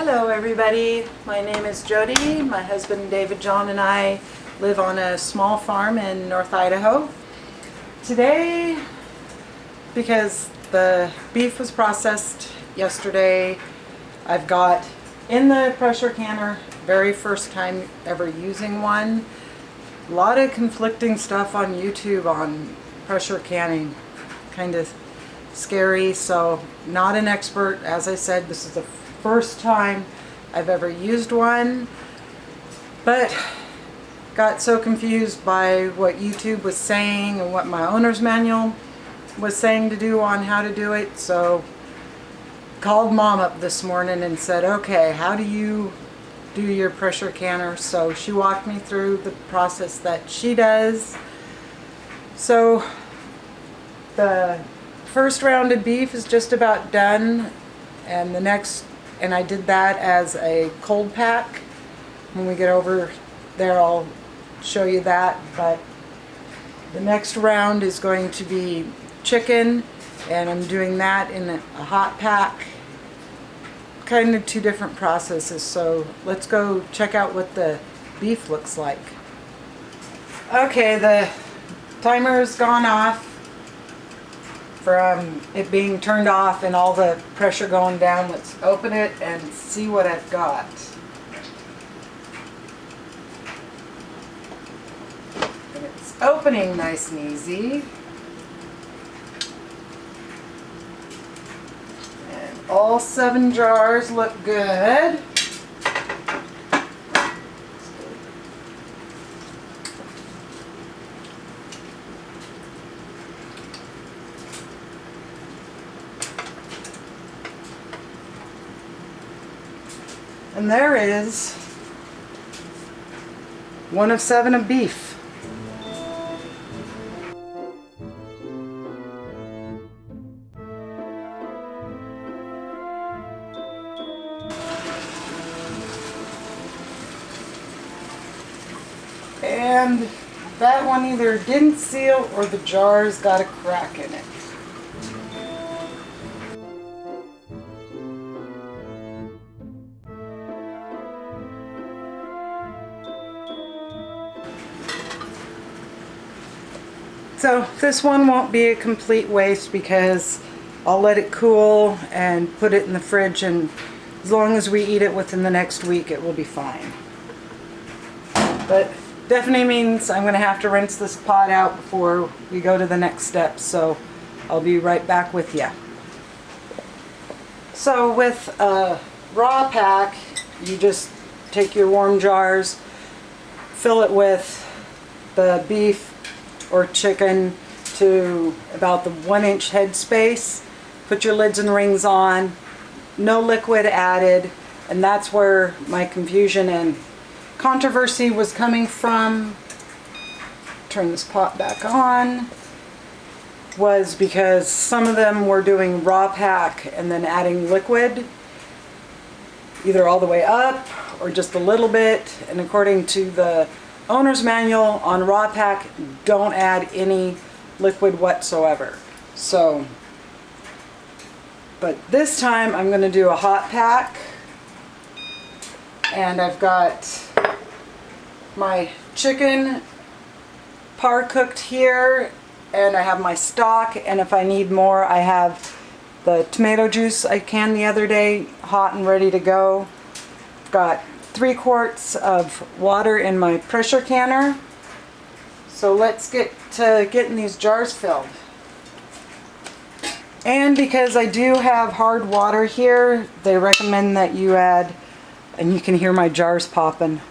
Hello everybody, my name is Jody. My husband David John and I live on a small farm in North Idaho. Today, because the beef was processed yesterday, I've got in the pressure canner, very first time ever using one. A lot of conflicting stuff on YouTube on pressure canning, kind of scary, so not an expert. As I said, this is the first time I've ever used one, but got so confused by what YouTube was saying and what my owner's manual was saying to do on how to do it, so called Mom up this morning and said, okay, how do you do your pressure canner? So she walked me through the process that she does. So the first round of beef is just about done, and the next, and I did that as a cold pack. When we get over there I'll show you that, but the next round is going to be chicken, and I'm doing that in a hot pack. Kind of two different processes, so let's go check out what the beef looks like. Okay, the timer's gone off from it being turned off and all the pressure going down. Let's open it and see what I've got. And it's opening nice and easy. And all 7 jars look good. And there is 1 of 7 of beef. And that one either didn't seal or the jar's got a crack in it. So this one won't be a complete waste because I'll let it cool and put it in the fridge, and as long as we eat it within the next week it will be fine. But definitely means I'm going to have to rinse this pot out before we go to the next step, so I'll be right back with you. So with a raw pack, you just take your warm jars, fill it with the beef or chicken to about the 1-inch head space, put your lids and rings on, no liquid added, and that's where my confusion and controversy was coming from. Turn this pot back on. Was because some of them were doing raw pack and then adding liquid, either all the way up or just a little bit, and according to the owner's manual on raw pack, don't add any liquid whatsoever. So, but this time I'm going to do a hot pack, and I've got my chicken par cooked here, and I have my stock, and if I need more I have the tomato juice I canned the other day hot and ready to go. I've got 3 quarts of water in my pressure canner. So let's get to getting these jars filled. And because I do have hard water here, they recommend that you add, and you can hear my jars popping,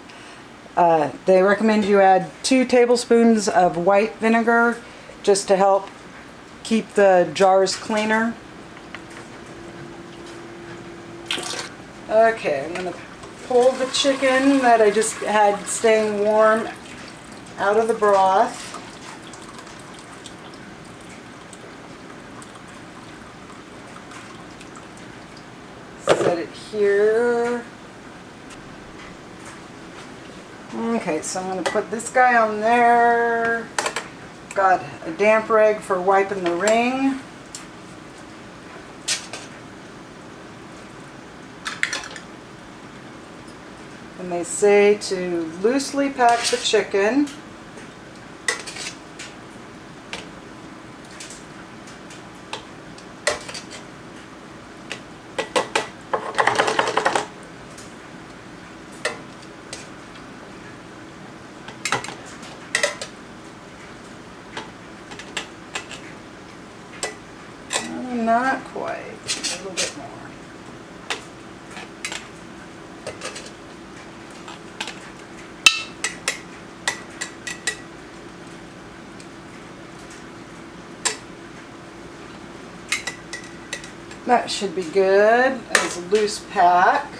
they recommend you add 2 tablespoons of white vinegar just to help keep the jars cleaner. Okay, I'm going to pull the chicken that I just had staying warm out of the broth. Set it here. Okay, so I'm going to put this guy on there. Got a damp rag for wiping the ring. And they say to loosely pack the chicken. Not quite, a little bit more. That should be good as a loose pack.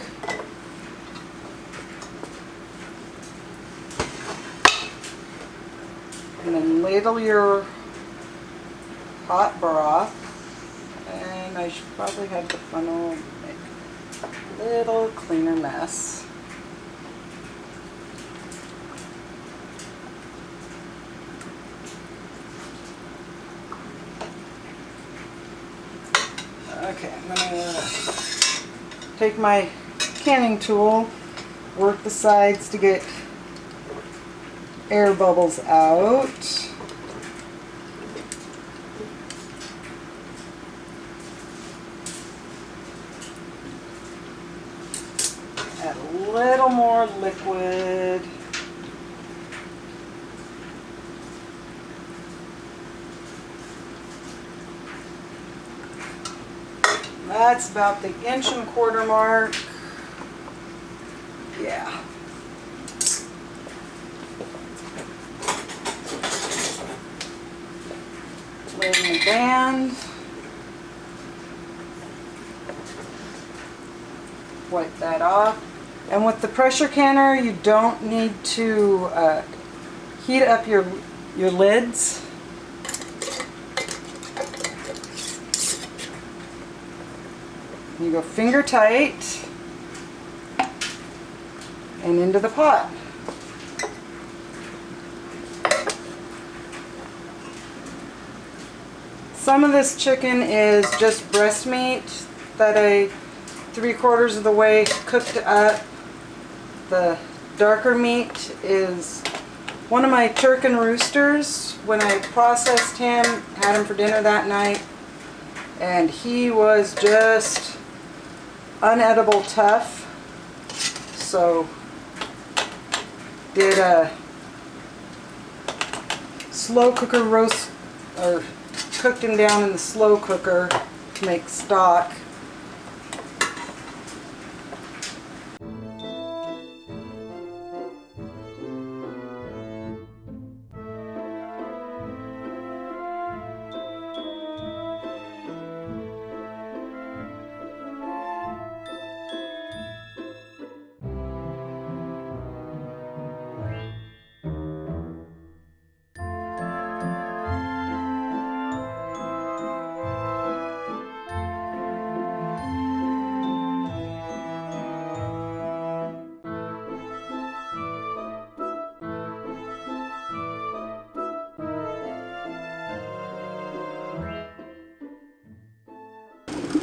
And then ladle your hot broth. And I should probably have the funnel make a little cleaner mess. Okay, I'm gonna take my canning tool, work the sides to get air bubbles out. Add a little more liquid. That's about the 1¼ inch mark. Yeah. Lay in the band. Wipe that off. And with the pressure canner, you don't need to heat up your lids. You go finger tight and into the pot. Some of this chicken is just breast meat that I 3/4 of the way cooked up. The darker meat is one of my Turk and roosters. When I processed him, had him for dinner that night, and he was just unedible tough. So did a slow cooker roast, or cooked him down in the slow cooker to make stock.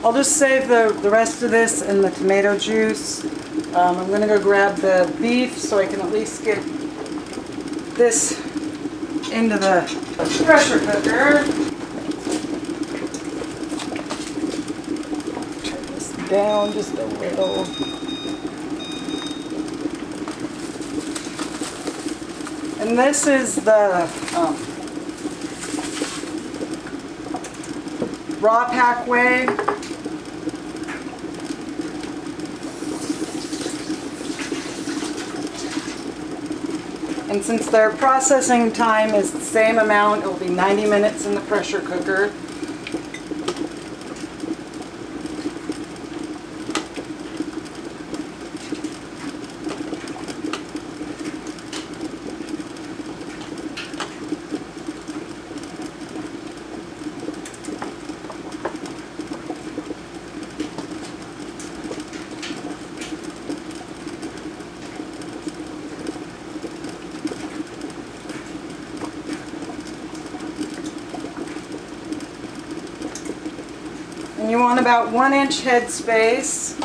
I'll just save the rest of this in the tomato juice. I'm going to go grab the beef so I can at least get this into the pressure cooker. Turn this down just a little. And this is the raw pack way. And since their processing time is the same amount, it will be 90 minutes in the pressure cooker. And you want about 1 inch head space.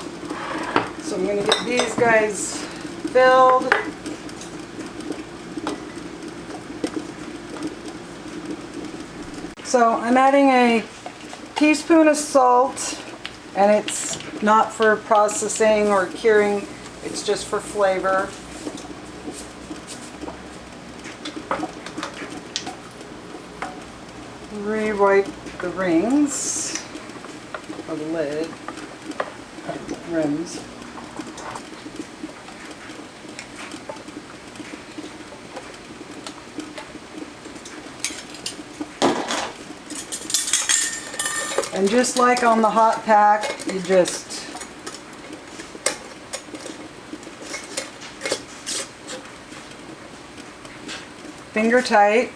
So I'm going to get these guys filled. So I'm adding a teaspoon of salt, and it's not for processing or curing, it's just for flavor. Re-wipe the rings, or the lid, rims. And just like on the hot pack, you just finger tight.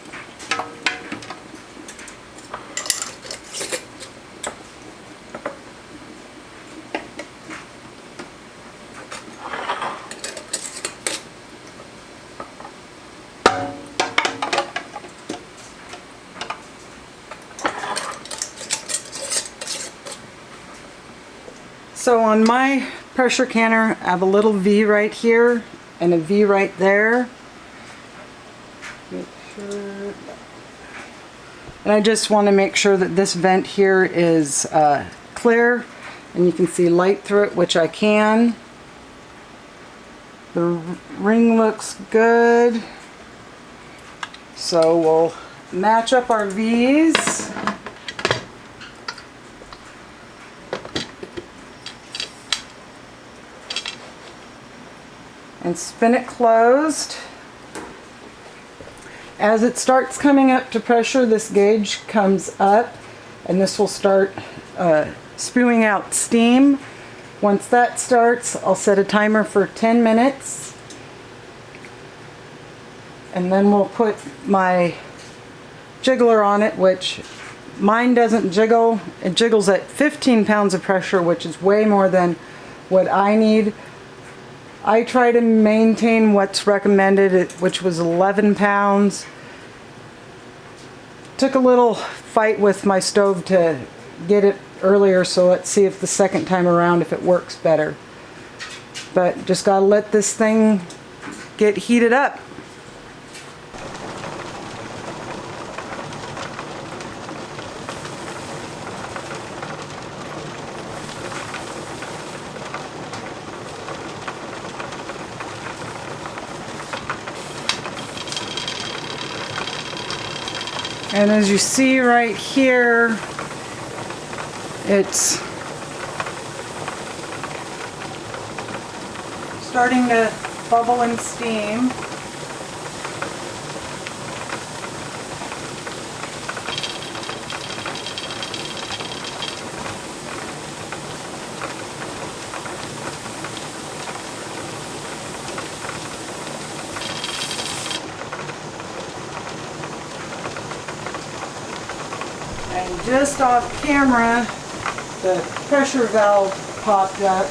So on my pressure canner, I have a little V right here and a V right there. Make sure. And I just want to make sure that this vent here is clear and you can see light through it, which I can. The ring looks good. So we'll match up our V's. And spin it closed. As it starts coming up to pressure, this gauge comes up and this will start spewing out steam. Once that starts, I'll set a timer for 10 minutes. And then we'll put my jiggler on it, which mine doesn't jiggle. It jiggles at 15 pounds of pressure, which is way more than what I need. I try to maintain what's recommended, which was 11 pounds. Took a little fight with my stove to get it earlier, so let's see if the second time around if it works better. But just gotta let this thing get heated up. And as you see right here, it's starting to bubble and steam. And just off camera, the pressure valve popped up.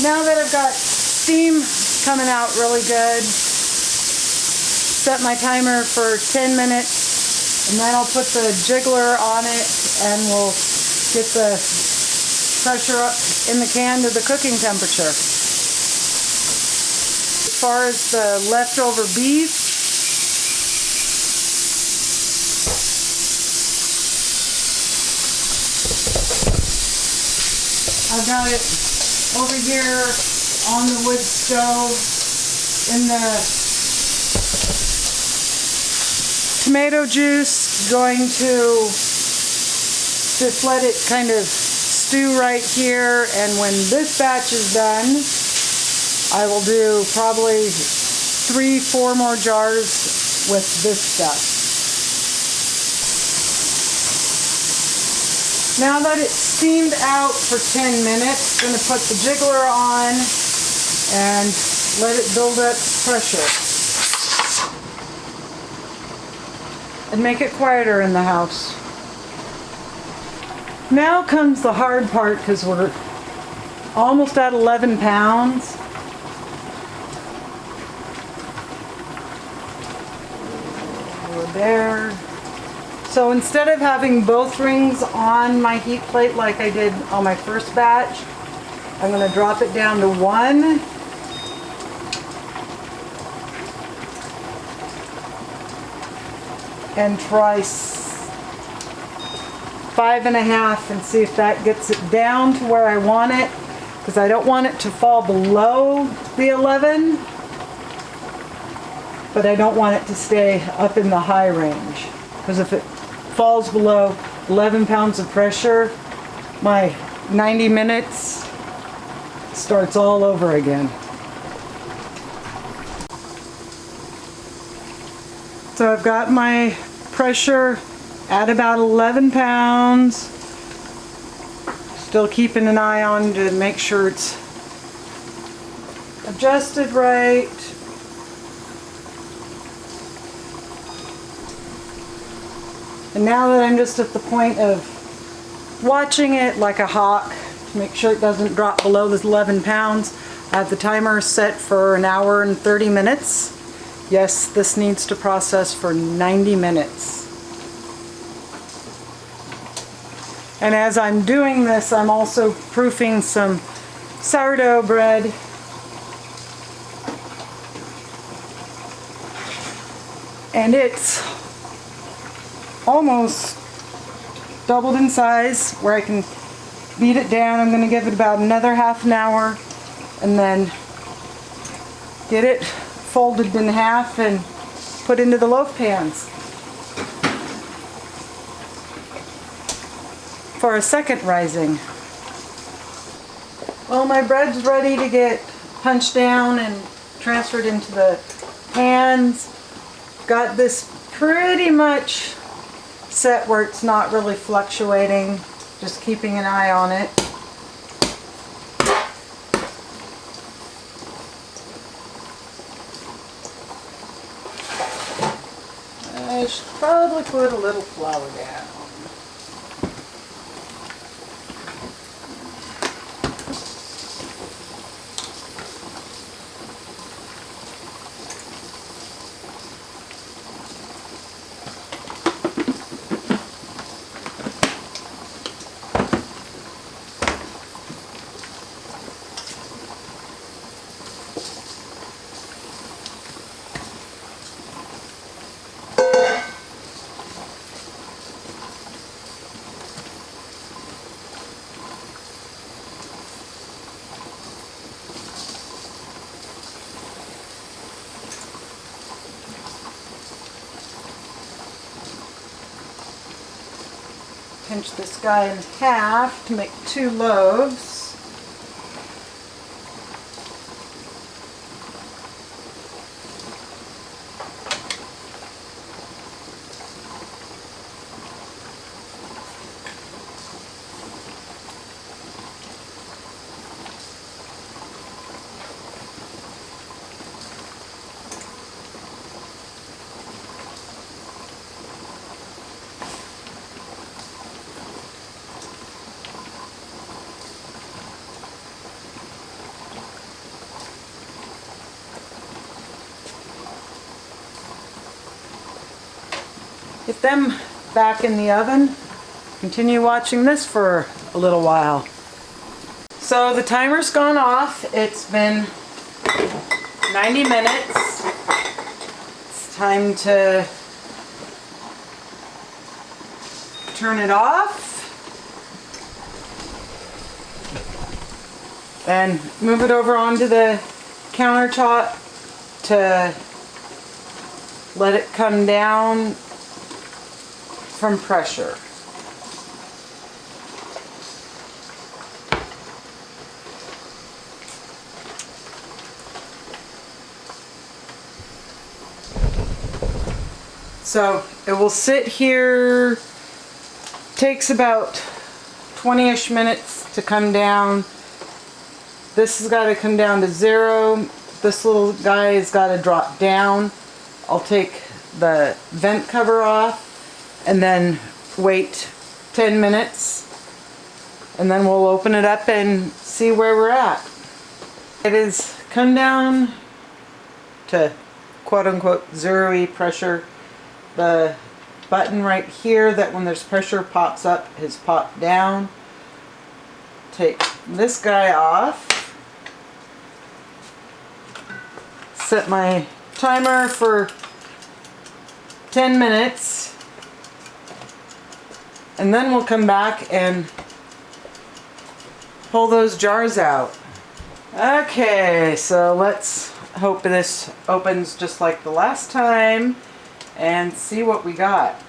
Now that I've got steam coming out really good, set my timer for 10 minutes, and then I'll put the jiggler on it and we'll get the pressure up in the can to the cooking temperature. As far as the leftover beef, I've got it over here on the wood stove in the tomato juice. Going to just let it kind of stew right here, and when this batch is done, I will do probably 3-4 more jars with this stuff. Now that it's steamed out for 10 minutes, I'm going to put the jiggler on and let it build up pressure. And make it quieter in the house. Now comes the hard part, because we're almost at 11 pounds. Over there. So instead of having both rings on my heat plate like I did on my first batch, I'm going to drop it down to 1. And try 5.5 and see if that gets it down to where I want it, because I don't want it to fall below the 11, but I don't want it to stay up in the high range, because if it falls below 11 pounds of pressure, my 90 minutes starts all over again. So I've got my pressure at about 11 pounds. Still keeping an eye on to make sure it's adjusted right. And now that I'm just at the point of watching it like a hawk to make sure it doesn't drop below this 11 pounds, I have the timer set for 1 hour and 30 minutes. Yes, this needs to process for 90 minutes. And as I'm doing this, I'm also proofing some sourdough bread. And it's almost doubled in size where I can beat it down. I'm going to give it about another half an hour and then get it folded in half and put into the loaf pans for a second rising. Well, my bread's ready to get punched down and transferred into the pans. Got this pretty much set where it's not really fluctuating, just keeping an eye on it. I should probably put a little flour down. Pinch this guy in half to make 2 loaves. Get them back in the oven. Continue watching this for a little while. So the timer's gone off. It's been 90 minutes. It's time to turn it off and move it over onto the countertop to let it come down from pressure. So it will sit here, takes about 20-ish minutes to come down. This has got to come down to 0. This little guy has got to drop down. I'll take the vent cover off and then wait 10 minutes and then we'll open it up and see where we're at. It has come down to quote-unquote 0-y pressure. The button right here that when there's pressure pops up has popped down. Take this guy off. Set my timer for 10 minutes. And then we'll come back and pull those jars out. Okay, so let's hope this opens just like the last time and see what we got.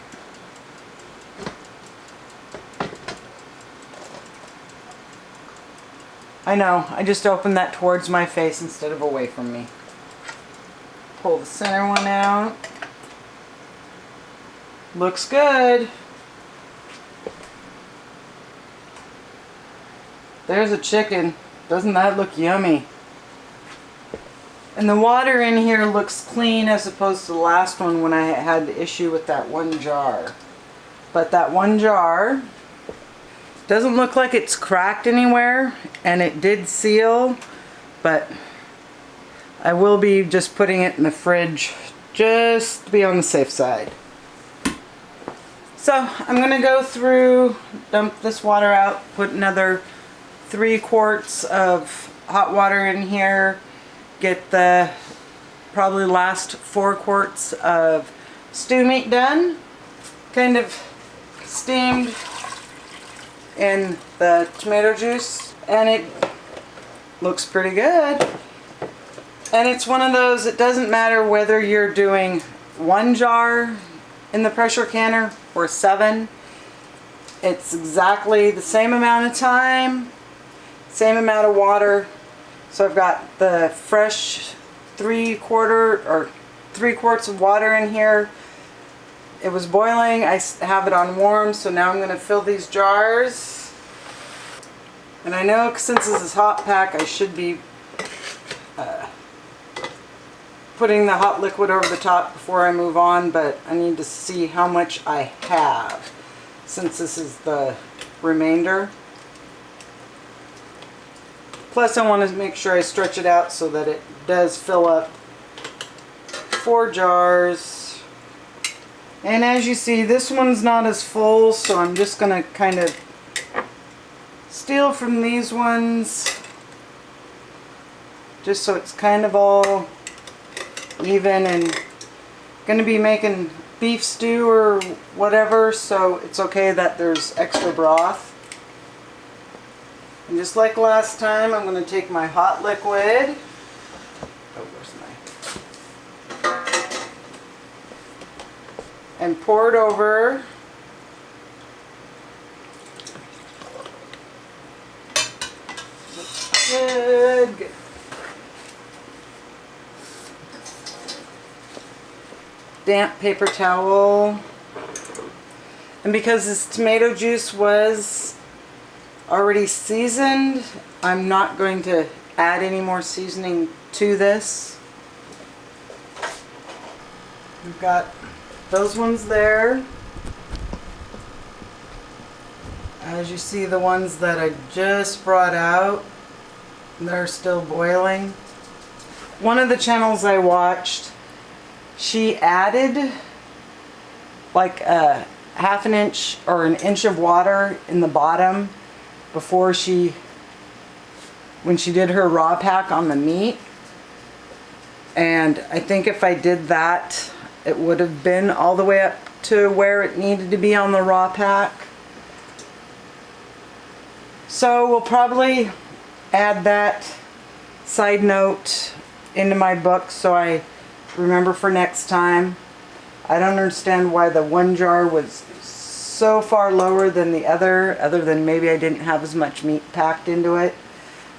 I know, I just opened that towards my face instead of away from me. Pull the center one out. Looks good. There's a chicken. Doesn't that look yummy? And the water in here looks clean as opposed to the last one when I had the issue with that one jar. But that one jar doesn't look like it's cracked anywhere, and it did seal, but I will be just putting it in the fridge just to be on the safe side. So I'm going to go through, dump this water out, put another 3 quarts of hot water in here, get the probably last 4 quarts of stew meat done, kind of steamed in the tomato juice, and it looks pretty good. And it's one of those, it doesn't matter whether you're doing 1 jar in the pressure canner or 7. It's exactly the same amount of time, same amount of water. So I've got the fresh 3 quarts of water in here. It was boiling. I have it on warm, so now I'm going to fill these jars. And I know since this is hot pack, I should be putting the hot liquid over the top before I move on, but I need to see how much I have since this is the remainder. Plus I want to make sure I stretch it out so that it does fill up 4 jars. And as you see, this one's not as full, so I'm just going to kind of steal from these ones just so it's kind of all even. And going to be making beef stew or whatever, so it's okay that there's extra broth. And just like last time, I'm going to take my hot liquid. Oh, where's my... and pour it over. Looks good. Good. Damp paper towel. And because this tomato juice was already seasoned, I'm not going to add any more seasoning to this. We've got those ones there. As you see, the ones that I just brought out, they're still boiling. One of the channels I watched, she added like a half an inch or an inch of water in the bottom before when she did her raw pack on the meat. And I think if I did that, it would have been all the way up to where it needed to be on the raw pack. So we'll probably add that side note into my book so I remember for next time. I don't understand why the one jar was so far lower than the other than maybe I didn't have as much meat packed into it.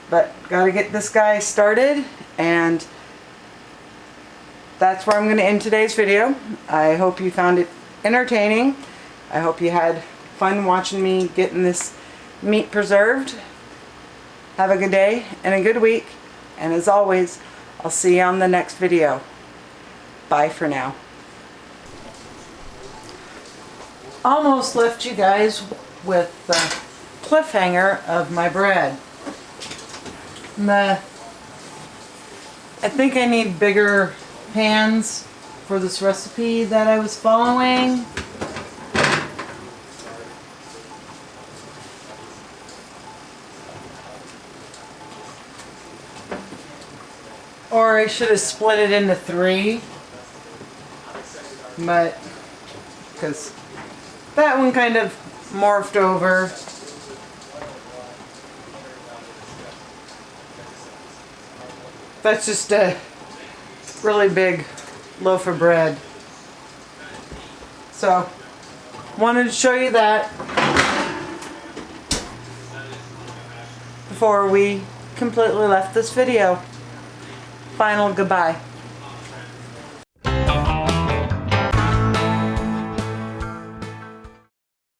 But gotta get this guy started, and that's where I'm going to end today's video. I hope you found it entertaining. I hope you had fun watching me getting this meat preserved. Have a good day and a good week. And as always, I'll see you on the next video. Bye for now. Almost left you guys with the cliffhanger of my bread. I think I need bigger pans for this recipe that I was following. Or I should have split it into 3. But, because that one kind of morphed over. That's just a really big loaf of bread. So, wanted to show you that before we completely left this video. Final goodbye.